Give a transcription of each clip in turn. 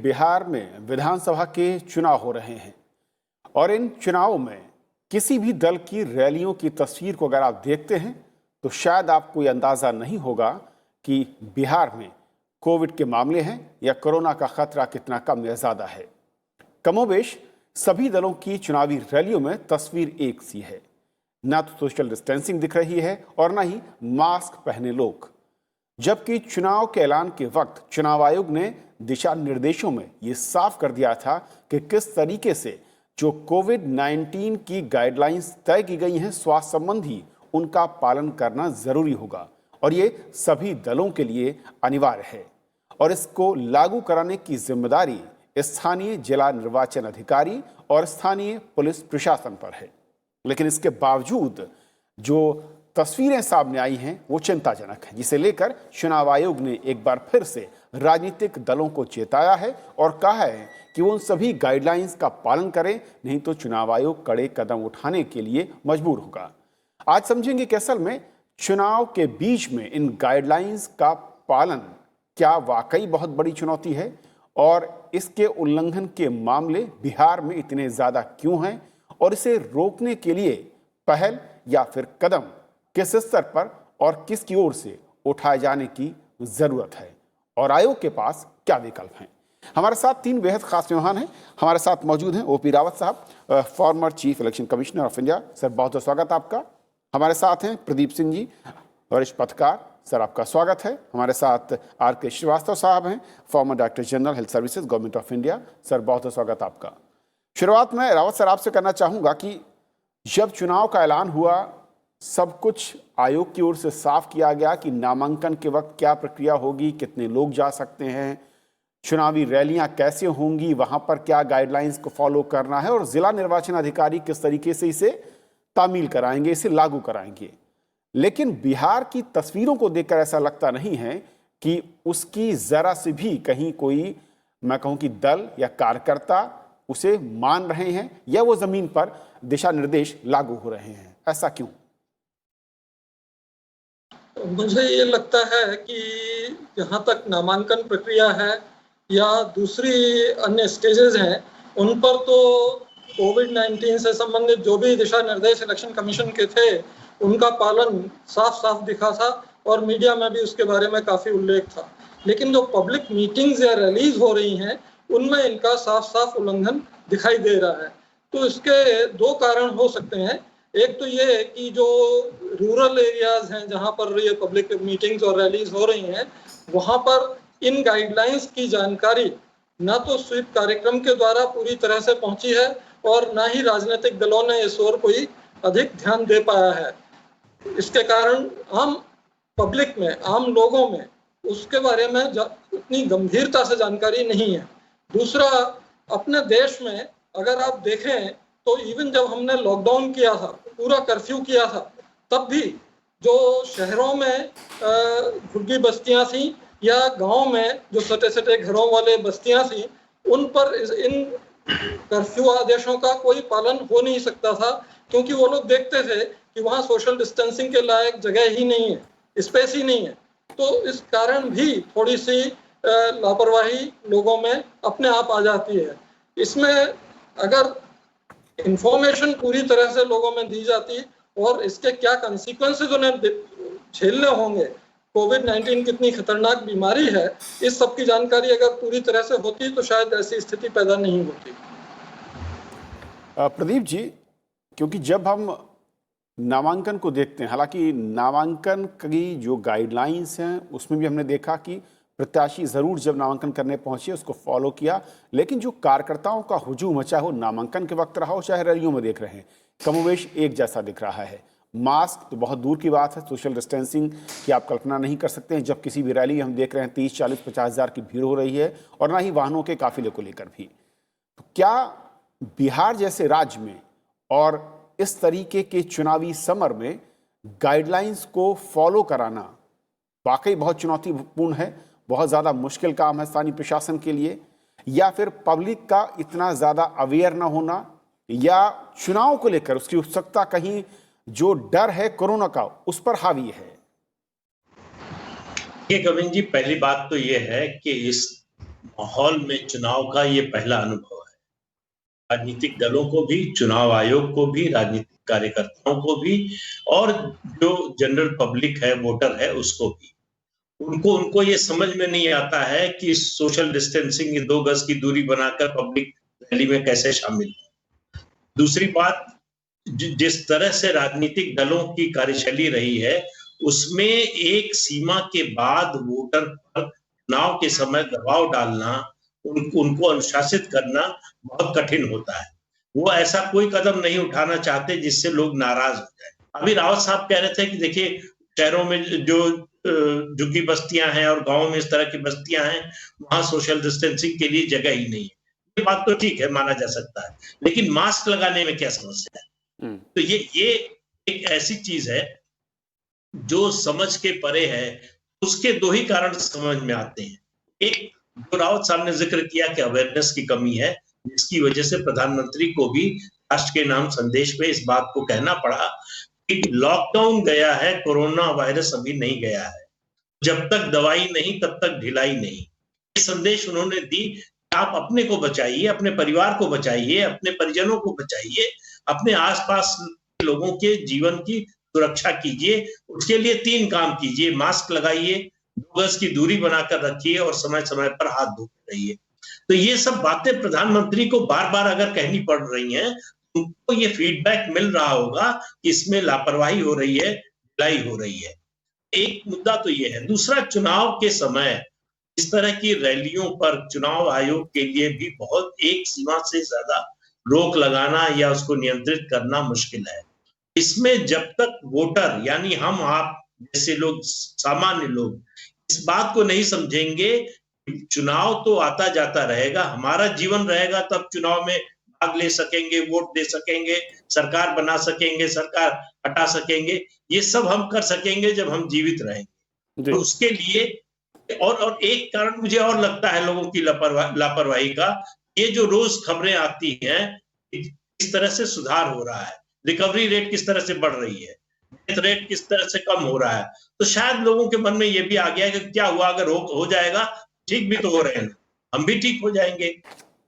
बिहार में विधानसभा के चुनाव हो रहे हैं और इन चुनावों में किसी भी दल की रैलियों की तस्वीर को अगर आप देखते हैं तो शायद आपको ये अंदाजा नहीं होगा कि बिहार में कोविड के मामले हैं या कोरोना का खतरा कितना कम या ज्यादा है। कमोबेश सभी दलों की चुनावी रैलियों में तस्वीर एक सी है, ना तो सोशल डिस्टेंसिंग दिख रही है और ना ही मास्क पहने लोग। जबकि चुनाव के ऐलान के वक्त चुनाव आयोग ने दिशा निर्देशों में ये साफ कर दिया था कि किस तरीके से जो कोविड-19 की गाइडलाइंस तय की गई हैं स्वास्थ्य संबंधी, उनका पालन करना जरूरी होगा और ये सभी दलों के लिए अनिवार्य है और इसको लागू कराने की जिम्मेदारी स्थानीय जिला निर्वाचन अधिकारी और स्थानीय पुलिस प्रशासन पर है। लेकिन इसके बावजूद जो तस्वीरें सामने आई हैं वो चिंताजनक है, जिसे लेकर चुनाव आयोग ने एक बार फिर से राजनीतिक दलों को चेताया है और कहा है कि वो उन सभी गाइडलाइंस का पालन करें, नहीं तो चुनाव आयोग कड़े कदम उठाने के लिए मजबूर होगा। आज समझेंगे कि असल में चुनाव के बीच में इन गाइडलाइंस का पालन क्या वाकई बहुत बड़ी चुनौती है और इसके उल्लंघन के मामले बिहार में इतने ज्यादा क्यों हैं और इसे रोकने के लिए पहल या फिर कदम किस स्तर पर और किसकी ओर से उठाए जाने की जरूरत है और आयोग के पास क्या विकल्प हैं। हमारे साथ तीन बेहद खास मेहमान हैं। हमारे साथ मौजूद हैं ओपी रावत साहब, former chief election commissioner of India. Sir, बहुत बहुत स्वागत आपका। हमारे साथ हैं प्रदीप सिंह जी, वरिष्ठ पत्रकार। सर, आपका स्वागत है। हमारे साथ आर.के. श्रीवास्तव साहब हैं, farmer director general health services government of India. Sir, बहुत बहुत स्वागत आपका। शुरुआत में रावत सर आपसे करना चाहूंगा कि जब चुनाव का ऐलान हुआ, सब कुछ आयोग की ओर से साफ किया गया कि नामांकन के वक्त क्या प्रक्रिया होगी, कितने लोग जा सकते हैं, चुनावी रैलियां कैसे होंगी, वहां पर क्या गाइडलाइंस को फॉलो करना है और जिला निर्वाचन अधिकारी किस तरीके से इसे तामील कराएंगे, इसे लागू कराएंगे। लेकिन बिहार की तस्वीरों को देखकर ऐसा लगता नहीं है कि उसकी जरा से भी कहीं कोई, मैं कहूं कि दल या कार्यकर्ता उसे मान रहे हैं या वो जमीन पर दिशा निर्देश लागू हो रहे हैं। ऐसा क्यों? मुझे ये लगता है कि जहाँ तक नामांकन प्रक्रिया है या दूसरी अन्य स्टेजेस हैं, उन पर तो कोविड-19 से संबंधित जो भी दिशा निर्देश इलेक्शन कमीशन के थे, उनका पालन साफ साफ दिखा था और मीडिया में भी उसके बारे में काफ़ी उल्लेख था। लेकिन जो पब्लिक मीटिंग्स या रैलीज हो रही हैं, उनमें इनका साफ साफ उल्लंघन दिखाई दे रहा है। तो इसके दो कारण हो सकते हैं। एक तो ये है कि जो रूरल एरियाज हैं जहां पर ये पब्लिक मीटिंग्स और रैलीज हो रही हैं, वहां पर इन गाइडलाइंस की जानकारी ना तो स्वीप कार्यक्रम के द्वारा पूरी तरह से पहुंची है और ना ही राजनीतिक दलों ने इस ओर कोई अधिक ध्यान दे पाया है। इसके कारण आम पब्लिक में, आम लोगों में उसके बारे में उतनी गंभीरता से जानकारी नहीं है। दूसरा, अपने देश में अगर आप देखें तो इवन जब हमने लॉकडाउन किया था, पूरा कर्फ्यू किया था, तब भी जो शहरों में झुग्गी बस्तियां थी या गांव में जो छोटे छोटे घरों वाले बस्तियां थी, उन पर इन कर्फ्यू आदेशों का कोई पालन हो नहीं सकता था, क्योंकि वो लोग देखते थे कि वहाँ सोशल डिस्टेंसिंग के लायक जगह ही नहीं है, स्पेस ही नहीं है। तो इस कारण भी थोड़ी सी लापरवाही लोगों में अपने आप आ जाती है। इसमें अगर इंफॉर्मेशन पूरी तरह से लोगों में दी जाती और इसके क्या कंसीक्वेंसेस उन्हें झेलने होंगे, कोविड-19 कितनी खतरनाक बीमारी है, इस सब की जानकारी अगर पूरी तरह से होती तो शायद ऐसी स्थिति पैदा नहीं होती। प्रदीप जी, क्योंकि जब हम नामांकन को देखते हैं, हालांकि नामांकन की जो गाइडलाइंस हैं उसमें भी हमने देखा कि प्रत्याशी जरूर जब नामांकन करने पहुंचे उसको फॉलो किया, लेकिन जो कार्यकर्ताओं का हुजूम, चाहे वो नामांकन के वक्त रहा हो चाहे रैलियों में देख रहे हैं, कमोवेश एक जैसा दिख रहा है। मास्क तो बहुत दूर की बात है, सोशल डिस्टेंसिंग की आप कल्पना नहीं कर सकते हैं। जब किसी भी रैली हम देख रहे हैं 30, 40, 50 हज़ार की भीड़ हो रही है और ना ही वाहनों के काफिले को लेकर भी। तो क्या बिहार जैसे राज्य में और इस तरीके के चुनावी समर में गाइडलाइंस को फॉलो कराना वाकई बहुत चुनौतीपूर्ण है, बहुत ज़्यादा मुश्किल काम है स्थानीय प्रशासन के लिए, या फिर पब्लिक का इतना ज़्यादा अवेयर ना होना, या चुनाव को लेकर उसकी उत्सुकता कहीं जो डर है कोरोना का उस पर हावी है? ये गोविंद जी, पहली बात तो ये है कि इस माहौल में चुनाव का ये पहला अनुभव है। राजनीतिक दलों को भी, चुनाव आयोग को भी, राजनीतिक कार्यकर्ताओं को भी और जो जनरल पब्लिक है, वोटर है, उसको भी। उनको ये समझ में नहीं आता है कि सोशल डिस्टेंसिंग, 2 गज की दूरी बनाकर पब्लिक रैली में कैसे शामिल हो। दूसरी बात, जिस तरह से राजनीतिक दलों की कार्यशैली रही है, उसमें एक सीमा के बाद वोटर पर चुनाव के समय दबाव डालना, उनको अनुशासित करना बहुत कठिन होता है। वो ऐसा कोई कदम नहीं उठाना चाहते जिससे लोग नाराज हो जाए। अभी रावत साहब कह रहे थे कि देखिए, शहरों में जो झुग्गी बस्तियां हैं और गांवों में इस तरह की बस्तियां हैं, वहां सोशल डिस्टेंसिंग के लिए जगह ही नहीं है। ये बात तो ठीक है, माना जा सकता है, लेकिन मास्क लगाने में क्या समस्या है? तो ये एक ऐसी चीज है जो समझ के परे है। उसके 2 ही कारण समझ में आते हैं। एक, जो रावत साहब ने जिक्र किया कि अवेयरनेस की कमी है, जिसकी वजह से प्रधानमंत्री को भी राष्ट्र के नाम संदेश में इस बात को कहना पड़ा कि लॉकडाउन गया है, कोरोना वायरस अभी नहीं गया है। जब तक दवाई नहीं तब तक ढिलाई नहीं। ये संदेश उन्होंने दी, आप अपने को बचाइए, अपने परिवार को बचाइए, अपने परिजनों को बचाइए, अपने आसपास के लोगों के जीवन की सुरक्षा कीजिए। उसके लिए 3 काम कीजिए: मास्क लगाइए, 2 गज की दूरी बनाकर रखिए और समय समय पर हाथ धोते रहिए। तो ये सब बातें प्रधानमंत्री को बार बार अगर कहनी पड़ रही हैं, उनको ये फीडबैक मिल रहा होगा कि इसमें लापरवाही हो रही है, ढिलाई हो रही है। एक मुद्दा तो ये है। दूसरा, चुनाव के समय इस तरह की रैलियों पर चुनाव आयोग के लिए भी बहुत एक सीमा से ज्यादा रोक लगाना या उसको नियंत्रित करना मुश्किल है। इसमें जब तक वोटर, यानी हम आप जैसे लोग, सामान्य लोग, इस बात को नहीं समझेंगे, चुनाव तो आता जाता रहेगा, हमारा जीवन रहेगा तब चुनाव में भाग ले सकेंगे, वोट दे सकेंगे, सरकार बना सकेंगे, सरकार हटा सकेंगे, ये सब हम कर सकेंगे जब हम जीवित रहेंगे। तो उसके लिए और एक कारण मुझे और लगता है लोगों की लापरवाही का, ये जो रोज खबरें आती हैं, इस तरह से सुधार हो रहा है, रिकवरी रेट किस तरह से बढ़ रही है, डेथ रेट किस तरह से कम हो रहा है, तो शायद लोगों के मन में ये भी आ गया है कि क्या हुआ, अगर हो जाएगा, ठीक भी तो हो रहे हैं, हम भी ठीक हो जाएंगे।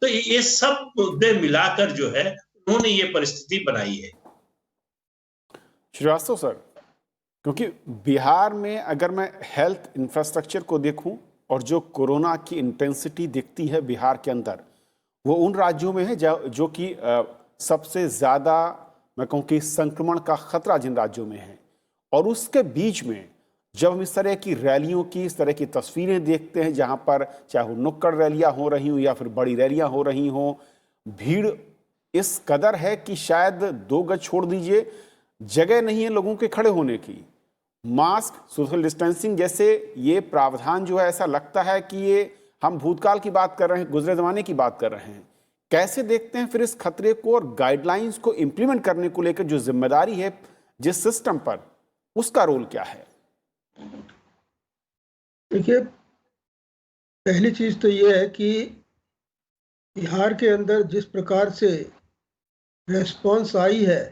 तो ये सब मुद्दे मिलाकर जो है, उन्होंने ये परिस्थिति बनाई है। श्रीवास्तव सर, क्योंकि बिहार में अगर मैं हेल्थ इंफ्रास्ट्रक्चर को देखूं और जो कोरोना की इंटेंसिटी दिखती है बिहार के अंदर, वो उन राज्यों में है जो कि सबसे ज़्यादा, मैं कहूँ कि संक्रमण का खतरा जिन राज्यों में है। और उसके बीच में जब हम इस तरह की रैलियों की, इस तरह की तस्वीरें देखते हैं, जहाँ पर चाहे वो नुक्कड़ रैलियाँ हो रही हों या फिर बड़ी रैलियाँ हो रही हों, भीड़ इस कदर है कि शायद 2 गज छोड़ दीजिए, जगह नहीं है लोगों के खड़े होने की। मास्क, सोशल डिस्टेंसिंग जैसे ये प्रावधान जो है, ऐसा लगता है कि ये हम भूतकाल की बात कर रहे हैं, गुजरे ज़माने की बात कर रहे हैं। कैसे देखते हैं फिर इस खतरे को और गाइडलाइंस को इम्प्लीमेंट करने को लेकर जो जिम्मेदारी है जिस सिस्टम पर, उसका रोल क्या है? देखिए, पहली चीज तो ये है कि बिहार के अंदर जिस प्रकार से रेस्पॉन्स आई है,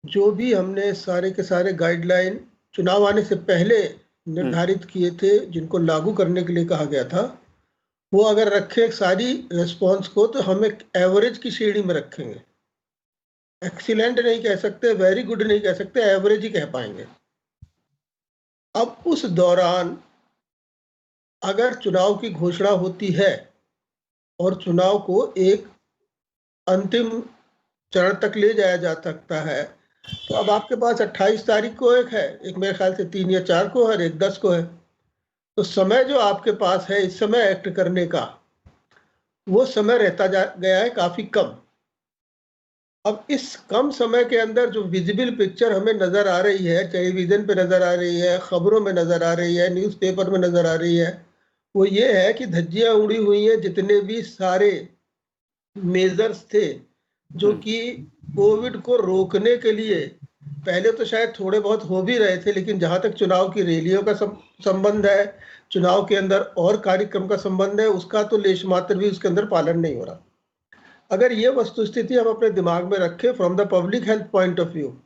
जो भी हमने सारे के सारे गाइडलाइन चुनाव आने से पहले निर्धारित किए थे, जिनको लागू करने के लिए कहा गया था, वो अगर रखें सारी रेस्पॉन्स को, तो हम एक एवरेज की श्रेणी में रखेंगे। एक्सीलेंट नहीं कह सकते, वेरी गुड नहीं कह सकते, एवरेज ही कह पाएंगे। अब उस दौरान अगर चुनाव की घोषणा होती है और चुनाव को एक अंतिम चरण तक ले जाया जा सकता है, तो अब आपके पास 28 तारीख को एक है, एक मेरे ख्याल से 3 या 4 को है, एक 10 को है। तो समय जो आपके पास है इस समय एक्ट करने का, वो समय रहता गया है काफ़ी कम। अब इस कम समय के अंदर जो विजिबल पिक्चर हमें नज़र आ रही है, टेलीविज़न पे नज़र आ रही है, खबरों में नज़र आ रही है, न्यूज़पेपर में नज़र आ रही है, वो ये है कि धज्जियाँ उड़ी हुई हैं जितने भी सारे मेजर्स थे जो कि कोविड को रोकने के लिए, पहले तो शायद थोड़े बहुत हो भी रहे थे, लेकिन जहाँ तक चुनाव की रैलियों का संबंध है, चुनाव के अंदर और कार्यक्रम का संबंध है, उसका तो लेश मात्र भी उसके अंदर पालन नहीं हो रहा। अगर ये वस्तुस्थिति हम अपने दिमाग में रखें from the public health point of view,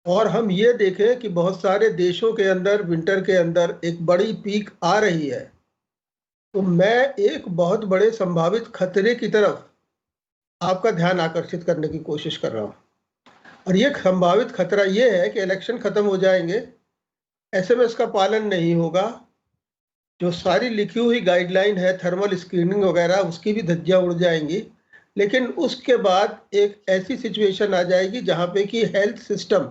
और हम ये देखें कि बहुत सारे देशों के अंदर विंटर के अंदर एक बड़ी पीक आ रही है, तो मैं एक बहुत बड़े संभावित खतरे की तरफ आपका ध्यान आकर्षित करने की कोशिश कर रहा हूँ। और ये संभावित खतरा ये है कि इलेक्शन खत्म हो जाएंगे, एसएमएस का पालन नहीं होगा, जो सारी लिखी हुई गाइडलाइन है थर्मल स्क्रीनिंग वगैरह उसकी भी धज्जियां उड़ जाएंगी। लेकिन उसके बाद एक ऐसी सिचुएशन आ जाएगी जहाँ पे कि हेल्थ सिस्टम,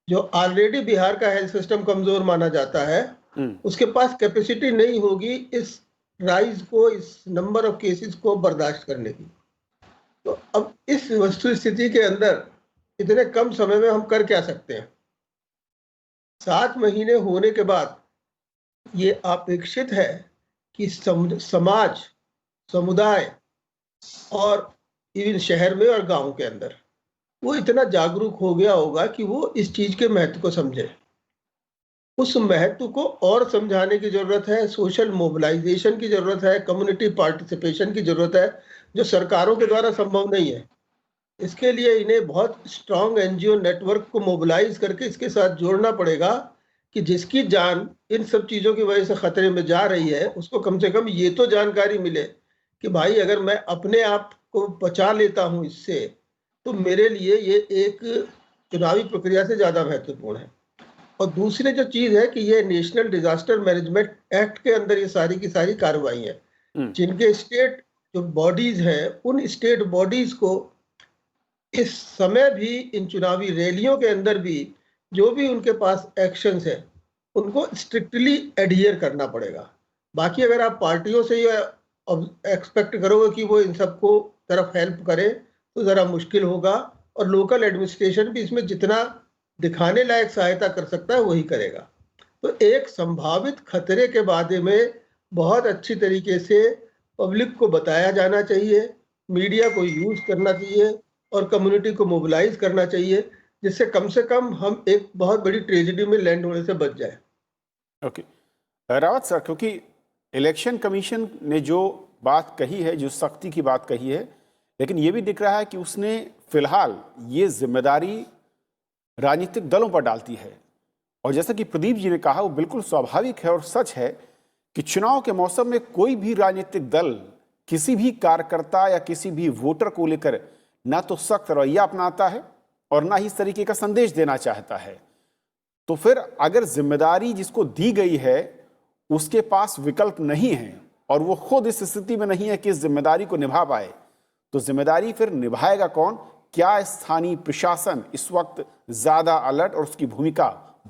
जो ऑलरेडी बिहार का हेल्थ सिस्टम कमजोर माना जाता है, उसके पास कैपेसिटी नहीं होगी इस राइज को, इस नंबर ऑफ केसेस को बर्दाश्त करने की। तो अब इस वस्तु स्थिति के अंदर इतने कम समय में हम कर क्या सकते हैं? 7 महीने होने के बाद ये अपेक्षित है कि समाज, समुदाय और इवन शहर में और गांव के अंदर वो इतना जागरूक हो गया होगा कि वो इस चीज के महत्व को समझे। उस महत्व को और समझाने की जरूरत है, सोशल मोबिलाइजेशन की जरूरत है, कम्युनिटी पार्टिसिपेशन की जरूरत है, जो सरकारों के द्वारा संभव नहीं है। इसके लिए इन्हें बहुत स्ट्रांग एनजीओ नेटवर्क को मोबिलाइज करके इसके साथ जोड़ना पड़ेगा कि जिसकी जान इन सब चीज़ों की वजह से खतरे में जा रही है, उसको कम से कम ये तो जानकारी मिले कि भाई अगर मैं अपने आप को बचा लेता हूँ इससे, तो मेरे लिए ये एक चुनावी प्रक्रिया से ज़्यादा महत्वपूर्ण है। और दूसरी जो चीज़ है कि ये नेशनल डिजास्टर मैनेजमेंट एक्ट के अंदर ये सारी की सारी कार्रवाई है, जिनके स्टेट जो बॉडीज हैं, उन स्टेट बॉडीज को इस समय भी इन चुनावी रैलियों के अंदर भी जो भी उनके पास एक्शंस है उनको स्ट्रिक्टली एडहियर करना पड़ेगा। बाकी अगर आप पार्टियों से ये एक्सपेक्ट करोगे कि वो इन सबको तरफ हेल्प करे तो ज़रा मुश्किल होगा, और लोकल एडमिनिस्ट्रेशन भी इसमें जितना दिखाने लायक सहायता कर सकता है वही करेगा। तो एक संभावित खतरे के बारे में बहुत अच्छी तरीके से पब्लिक को बताया जाना चाहिए, मीडिया को यूज़ करना चाहिए और कम्युनिटी को मोबिलाइज करना चाहिए, जिससे कम से कम हम एक बहुत बड़ी ट्रेजेडी में लैंड होने से बच जाए। ओके रावत सर, क्योंकि इलेक्शन कमीशन ने जो बात कही है, जो सख्ती की बात कही है, लेकिन ये भी दिख रहा है कि उसने फिलहाल ये जिम्मेदारी राजनीतिक दलों पर डालती है। और जैसा कि प्रदीप जी ने कहा, वो बिल्कुल स्वाभाविक है और सच है कि चुनाव के मौसम में कोई भी राजनीतिक दल किसी भी कार्यकर्ता या किसी भी वोटर को लेकर ना तो सख्त रवैया अपनाता है और ना ही इस तरीके का संदेश देना चाहता है। तो फिर अगर जिम्मेदारी जिसको दी गई है उसके पास विकल्प नहीं है और वो खुद इस स्थिति में नहीं है कि इस जिम्मेदारी को निभा पाए, तो जिम्मेदारी फिर निभाएगा कौन? क्या स्थानीय प्रशासन इस वक्त ज्यादा अलर्ट और उसकी भूमिका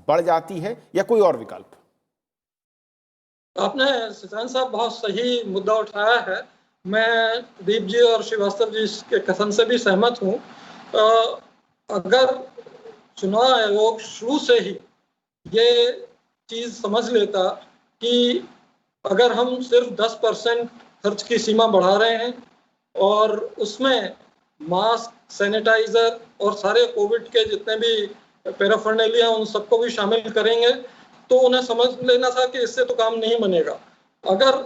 बढ़ जाती है या कोई और विकल्प? आपने सिद्धांत साहब बहुत सही मुद्दा उठाया है। मैं दीप जी और श्रीवास्तव जी के कथन से भी सहमत हूँ। अगर चुनाव आयोग शुरू से ही ये चीज समझ लेता कि अगर हम सिर्फ 10% खर्च की सीमा बढ़ा रहे हैं और उसमें मास्क, सैनिटाइजर और सारे कोविड के जितने भी पैराफर्नेलिया उन सबको भी शामिल करेंगे, तो उन्हें समझ लेना था कि इससे तो काम नहीं बनेगा। अगर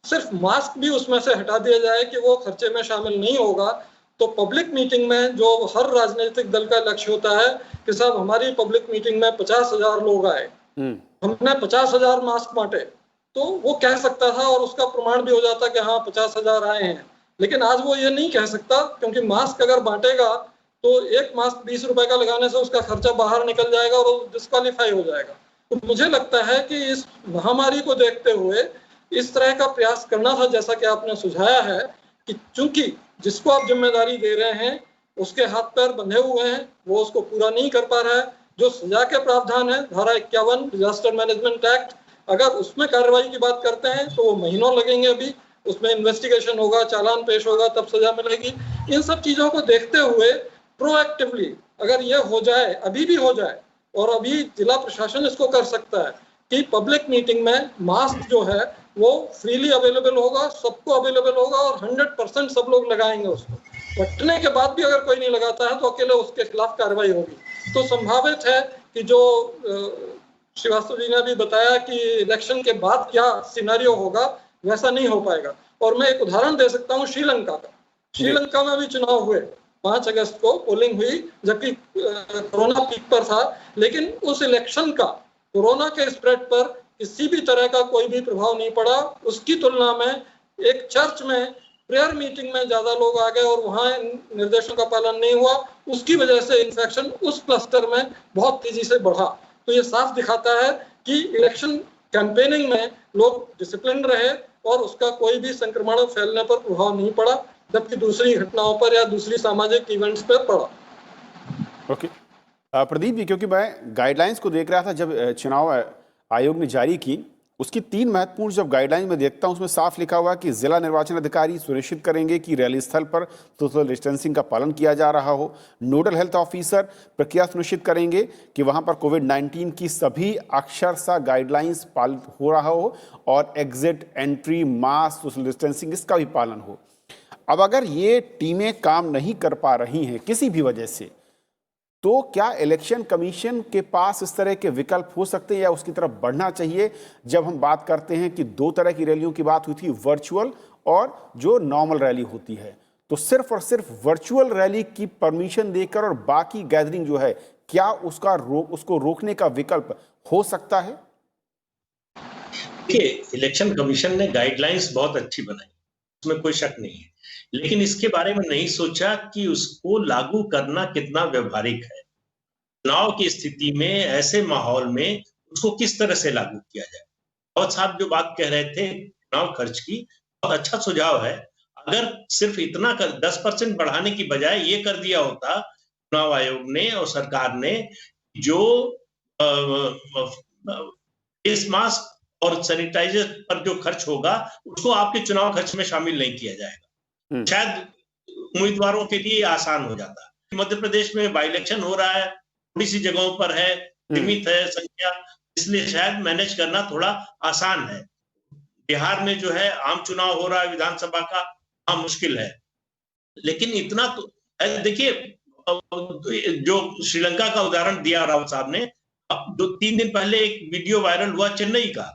सिर्फ मास्क भी उसमें से हटा दिया जाए कि वो खर्चे में शामिल नहीं होगा, तो पब्लिक मीटिंग में जो हर राजनीतिक दल का लक्ष्य होता है कि साहब हमारी पब्लिक मीटिंग में 50,000 लोग आए, हमने 50,000 मास्क बांटे, तो वो कह सकता था और उसका प्रमाण भी हो जाता कि हाँ 50,000 आए हैं। लेकिन आज वो ये नहीं कह सकता, क्योंकि मास्क अगर बांटेगा तो एक मास्क 20 रुपए का लगाने से उसका खर्चा बाहर निकल जाएगा और वो डिस्क्वालीफाई हो जाएगा। तो मुझे लगता है कि इस महामारी को देखते हुए इस तरह का प्रयास करना था, जैसा कि आपने सुझाया है, कि चूंकि जिसको आप जिम्मेदारी दे रहे हैं उसके हाथ पैर बंधे हुए हैं, वो उसको पूरा नहीं कर पा रहा है। जो सजा के प्रावधान है धारा 51 डिजास्टर मैनेजमेंट एक्ट, अगर उसमें कार्रवाई की बात करते हैं तो वो महीनों लगेंगे। अभी उसमें इन्वेस्टिगेशन होगा, चालान पेश होगा, तब सजा मिलेगी। इन सब चीजों को देखते हुए प्रोएक्टिवली अगर ये हो जाए, अभी भी हो जाए, और अभी जिला प्रशासन इसको कर सकता है कि पब्लिक मीटिंग में मास्क जो है वो फ्रीली अवेलेबल होगा, सबको अवेलेबल होगा और 100% सब लोग लगाएंगे उसको। बंटने के बाद भी अगर कोई नहीं लगाता है तो अकेले उसके खिलाफ कार्रवाई होगी। तो संभावित है कि जो श्रीवास्तव जी ने भी बताया कि इलेक्शन के बाद क्या सिनेरियो होगा, वैसा नहीं हो पाएगा। और मैं एक उदाहरण दे सकता हूँ श्रीलंका का। श्रीलंका में भी चुनाव हुए, 5 अगस्त को पोलिंग हुई, जबकि कोरोना पीक पर था, लेकिन उस इलेक्शन का कोरोना के स्प्रेड पर किसी भी तरह का कोई भी प्रभाव नहीं पड़ा। उसकी तुलना में एक चर्च में प्रेयर मीटिंग में ज्यादा लोग आ गए और वहां निर्देशों का पालन नहीं हुआ, उसकी वजह से इन्फेक्शन उस क्लस्टर में बहुत तेजी से बढ़ा। तो ये साफ दिखाता है कि इलेक्शन कैंपेनिंग में लोग डिसिप्लिन रहे और उसका कोई भी संक्रमण फैलने पर प्रभाव नहीं पड़ा, जबकि दूसरी घटनाओं पर या दूसरी सामाजिक इवेंट्स पर पड़ा। ओके प्रदीप जी, क्योंकि मैं गाइडलाइंस को देख रहा था जब चुनाव आयोग ने जारी की, उसकी 3 महत्वपूर्ण जब गाइडलाइन में देखता हूं उसमें साफ लिखा हुआ कि जिला निर्वाचन अधिकारी सुनिश्चित करेंगे कि रैली स्थल पर सोशल डिस्टेंसिंग का पालन किया जा रहा हो। नोडल हेल्थ ऑफिसर प्रक्रिया सुनिश्चित करेंगे कि वहां पर कोविड-19 की सभी अक्षरशः गाइडलाइंस पालन हो रहा हो और exit, entry, mask, social distancing इसका भी पालन हो। अब अगर ये टीमें काम नहीं कर पा रही हैं किसी भी वजह से, तो क्या इलेक्शन कमीशन के पास इस तरह के विकल्प हो सकते हैं या उसकी तरफ बढ़ना चाहिए? जब हम बात करते हैं कि 2 तरह की रैलियों की बात हुई थी, वर्चुअल और जो नॉर्मल रैली होती है, तो सिर्फ और सिर्फ वर्चुअल रैली की परमिशन देकर और बाकी गैदरिंग जो है, क्या उसको रोकने का विकल्प हो सकता है? देखिए, इलेक्शन कमीशन ने गाइडलाइंस बहुत अच्छी बनाई, उसमें कोई शक नहीं है, लेकिन इसके बारे में नहीं सोचा कि उसको लागू करना कितना व्यवहारिक है। चुनाव की स्थिति में, ऐसे माहौल में उसको किस तरह से लागू किया जाए। बहुत साहब जो बात कह रहे थे चुनाव खर्च की, बहुत अच्छा सुझाव है। अगर सिर्फ इतना 10% बढ़ाने की बजाय ये कर दिया होता चुनाव आयोग ने और सरकार ने, जो फेस मास्क और सैनिटाइजर पर जो खर्च होगा उसको आपके चुनाव खर्च में शामिल नहीं किया जाएगा, शायद उम्मीदवारों के लिए आसान हो जाता। मध्य प्रदेश में बाई इलेक्शन हो रहा है, थोड़ी सी जगहों पर है, सीमित है संख्या, इसलिए शायद मैनेज करना थोड़ा आसान है। बिहार में जो है आम चुनाव हो रहा है विधानसभा का, हाँ मुश्किल है, लेकिन इतना तो देखिए, जो श्रीलंका का उदाहरण दिया रावत साहब ने, 2-3 दिन पहले एक वीडियो वायरल हुआ चेन्नई का,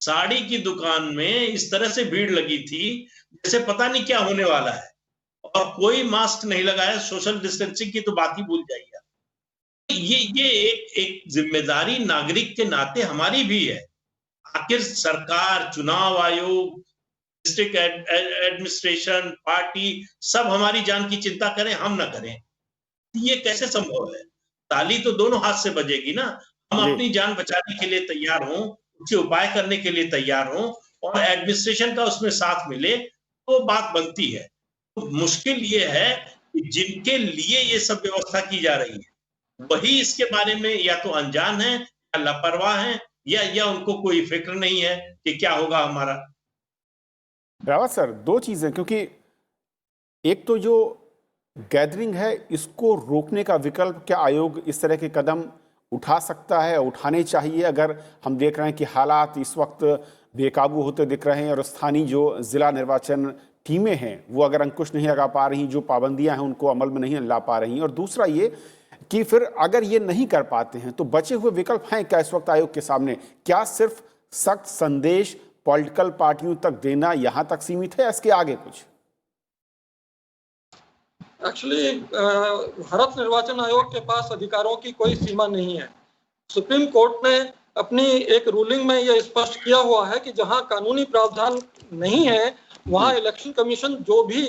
साड़ी की दुकान में इस तरह से भीड़ लगी थी जैसे पता नहीं क्या होने वाला है, और कोई मास्क नहीं लगाया, सोशल डिस्टेंसिंग की तो बात ही भूल जाइए। ये एक जिम्मेदारी नागरिक के नाते हमारी भी है। आखिर सरकार, चुनाव आयोग, डिस्ट्रिक्ट एडमिनिस्ट्रेशन, पार्टी सब हमारी जान की चिंता करें, हम ना करें, ये कैसे संभव है? ताली तो दोनों हाथ से बजेगी ना। हम अपनी जान बचाने के लिए तैयार हों, उसके उपाय करने के लिए तैयार हों और एडमिनिस्ट्रेशन का उसमें साथ मिले तो बात बनती है। तो मुश्किल ये है कि जिनके लिए ये सब व्यवस्था की जा रही है वही इसके बारे में या तो अनजान है या लापरवाह है या उनको कोई फिक्र नहीं है कि क्या होगा हमारा। रावत सर, 2 चीजें, क्योंकि एक तो जो गैदरिंग है इसको रोकने का विकल्प क्या आयोग इस तरह के कदम उठा सकता है, उठाने चाहिए? अगर हम देख रहे हैं कि हालात इस वक्त बेकाबू होते दिख रहे हैं और स्थानीय जो जिला निर्वाचन टीमें हैं वो अगर अंकुश नहीं लगा पा रही, जो पाबंदियां हैं उनको अमल में नहीं ला पा रही, और दूसरा ये कि फिर अगर ये नहीं कर पाते हैं तो बचे हुए विकल्प हैं क्या इस वक्त आयोग के सामने? क्या सिर्फ सख्त संदेश पॉलिटिकल पार्टियों तक देना यहां तक सीमित है, इसके आगे कुछ? एक्चुअली भारत निर्वाचन आयोग के पास अधिकारों की कोई सीमा नहीं है। सुप्रीम कोर्ट ने अपनी एक रूलिंग में यह स्पष्ट किया हुआ है कि जहां कानूनी प्रावधान नहीं है वहां इलेक्शन कमीशन जो भी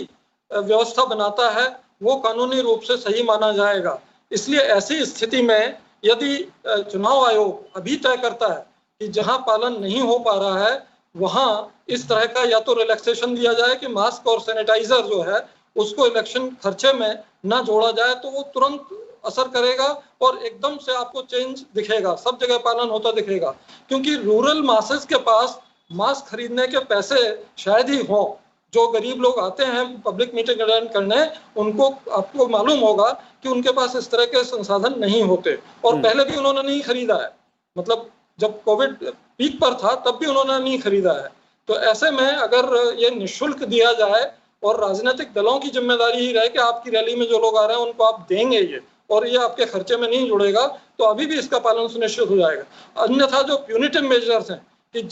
व्यवस्था बनाता है वो कानूनी रूप से सही माना जाएगा। इसलिए ऐसी स्थिति में यदि चुनाव आयोग अभी तय करता है कि जहां पालन नहीं हो पा रहा है वहां इस तरह का या तो रिलैक्सेशन दिया जाए कि मास्क और सैनिटाइजर जो है उसको इलेक्शन खर्चे में ना जोड़ा जाए, तो वो तुरंत असर करेगा और एकदम से आपको चेंज दिखेगा, सब जगह पालन होता दिखेगा। क्योंकि रूरल मासेस के पास मास्क खरीदने के पैसे शायद ही हो, जो गरीब लोग आते हैं पब्लिक मीटिंग अटेंड करने, उनको आपको मालूम होगा कि उनके पास इस तरह के संसाधन नहीं होते, और पहले भी उन्होंने नहीं खरीदा है, मतलब जब कोविड पीक पर था तब भी उन्होंने नहीं खरीदा है। तो ऐसे में अगर ये निःशुल्क दिया जाए और राजनीतिक दलों की जिम्मेदारी ही रहे कि आपकी रैली में जो लोग आ रहे हैं उनको आप देंगे ये, और ये आपके खर्चे में नहीं जुड़ेगा, तो अभी भी इसका पालन सुनिश्चित हो जाएगा। अन्यथा जो प्यूनिटिव मेजर्स हैं कि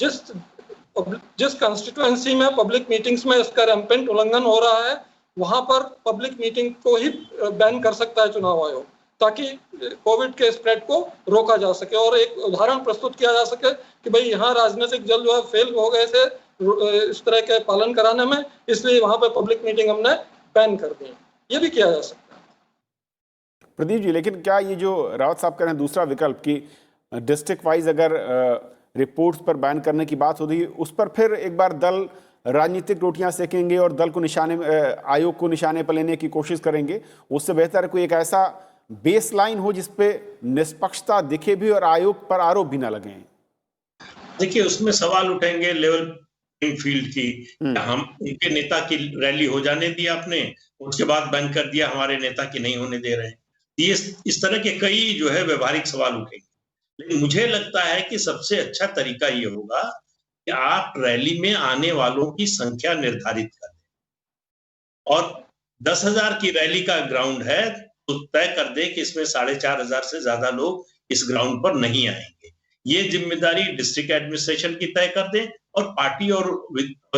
जिस कंस्टिट्यूएंसी में पब्लिक मीटिंग्स में इसका रैंपेंट उल्लंघन हो रहा है वहां पर पब्लिक मीटिंग को ही बैन कर सकता है चुनाव आयोग। ताकि कोविड के स्प्रेड को रोका जा सके और एक उदाहरण प्रस्तुत किया जा सके कि भाई यहाँ राजनीतिक दल जो है फेल हो गए थे इस तरह के पालन कराने में, इसलिए वहां पे पब्लिक मीटिंग हमने बैन कर दी। ये भी किया जा सकता है। प्रदीप जी, लेकिन क्या ये जो रावत साहब कह रहे हैं दूसरा विकल्प कि डिस्ट्रिक्ट वाइज अगर रिपोर्ट्स पर बैन करने की बात होती है, उस पर फिर एक बार दल राजनीतिक रोटियां सेकेंगे और दल को आयोग को निशाने पर लेने की कोशिश करेंगे। उससे बेहतर कोई एक ऐसा बेस लाइन हो जिसपे निष्पक्षता दिखे भी और आयोग पर आरोप भी ना लगे। देखिए, उसमें सवाल उठेंगे लेवल प्लेइंग फील्ड की। हम उनके नेता की रैली हो जाने दी आपने, उसके बाद बैन कर दिया, हमारे नेता की नहीं होने दे रहे हैं। ये इस तरह के कई जो है व्यवहारिक सवाल उठेंगे। लेकिन मुझे लगता है कि सबसे अच्छा तरीका ये होगा कि आप रैली में आने वालों की संख्या निर्धारित कर दें और 10,000 की रैली का ग्राउंड है तो तय कर दें कि इसमें 4,500 से ज्यादा लोग इस ग्राउंड पर नहीं आएंगे। ये जिम्मेदारी डिस्ट्रिक्ट एडमिनिस्ट्रेशन की तय कर दें और पार्टी और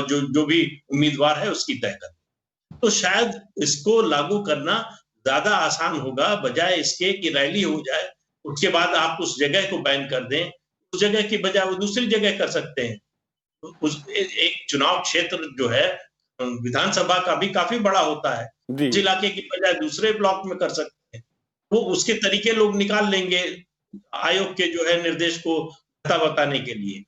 जो भी उम्मीदवार है उसकी तय कर दें। तो शायद इसको लागू करना ज्यादा आसान होगा, बजाय इसके कि रैली हो जाए उसके बाद आप उस जगह को बैन कर दें। उस जगह की बजाय वो दूसरी जगह कर सकते हैं। एक चुनाव क्षेत्र जो है विधानसभा का भी काफी बड़ा होता है, उस इलाके की बजाय दूसरे ब्लॉक में कर सकते हैं। वो उसके तरीके लोग निकाल लेंगे आयोग के जो है निर्देश को बताने के लिए।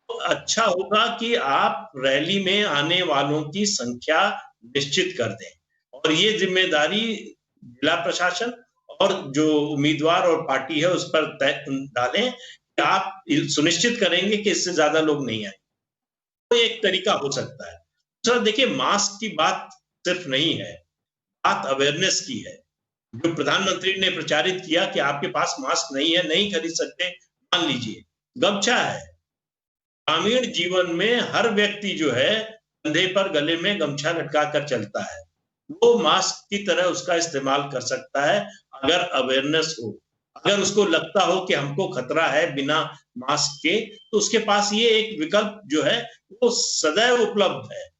तो अच्छा होगा कि आप रैली में आने वालों की संख्या निश्चित कर दें और ये जिम्मेदारी जिला प्रशासन और जो उम्मीदवार और पार्टी है उस पर डालें कि आप सुनिश्चित करेंगे कि इससे ज्यादा लोग नहीं आए। तो एक तरीका हो सकता है। दूसरा, देखिए, मास्क की बात सिर्फ नहीं है, बात अवेयरनेस की है। जो प्रधानमंत्री ने प्रचारित किया कि आपके पास मास्क नहीं है, नहीं खरीद सकते, मान लीजिए गमछा है। ग्रामीण जीवन में हर व्यक्ति जो है कंधे पर गले में गमछा लटका कर चलता है, वो मास्क की तरह उसका इस्तेमाल कर सकता है अगर अवेयरनेस हो। अगर उसको लगता हो कि हमको खतरा है बिना मास्क के, तो उसके पास ये एक विकल्प जो है वो सदैव उपलब्ध है।